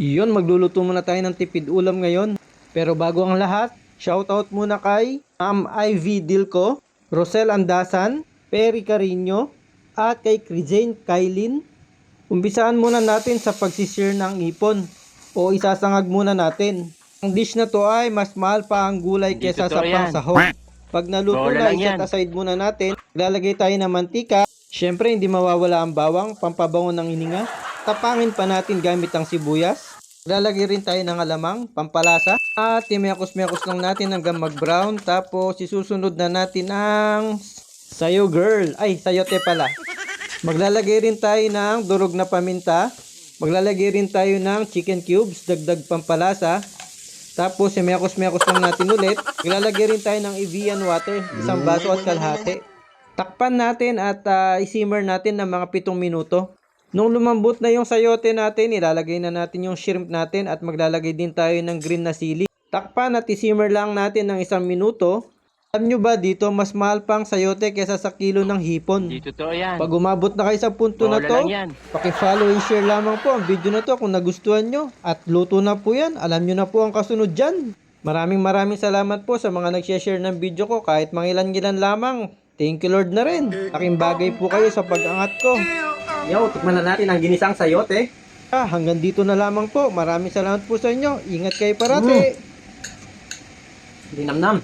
Iyon, magluluto muna tayo ng tipid ulam ngayon. Pero bago ang lahat, shoutout muna kay Ma'am Ivy Dilco, Rosel Andasan, Perry Carino, at kay Crijane Kailin. Umpisaan muna natin sa pagsisir ng ipon o isasangag muna natin. Ang dish na to ay mas mahal pa ang gulay Hindi kesa sa totoo yan. pangsahog. Pag naluto Bola na, lang yan. iset aside muna natin. Lalagay tayo ng mantika. Syempre, hindi mawawala ang bawang, pampabango ng hininga. Tapangin pa natin gamit ang sibuyas. Lalagay rin tayo ng alamang, pampalasa. At imekos-mekos lang natin hanggang mag-brown. Tapos isusunod na natin ang sayo girl. Ay, sayote pala. Maglalagay rin tayo ng durog na paminta. Maglalagay rin tayo ng chicken cubes, dagdag pampalasa. Tapos imekos-mekos lang natin ulit. Maglalagay rin tayo ng Evian water, isang baso at kalahati. Takpan natin at isimmer natin ng mga 7 minuto. Nung lumambot na yung sayote natin, ilalagay na natin yung shrimp natin at maglalagay din tayo ng green na sili. Takpan at isimmer lang natin ng 1 minuto. Alam nyo ba dito, mas mahal pang sayote kesa sa kilo ng hipon. Hindi totoo yan. Pag umabot na kayo sa punto na Bola to, lang yan. paki-follow and share lamang po ang video na to kung nagustuhan nyo. At luto na po yan. Alam nyo na po ang kasunod dyan. Maraming salamat po sa mga nag-share ng video ko kahit mangilan-ngilan lamang. Thank you Lord na rin. Laking bagay po kayo sa pag-angat ko. Yo, tikman na natin ang ginisang sayote. Hanggang dito na lamang po. Maraming salamat po sa inyo. Ingat kayo parati. Dinamnam.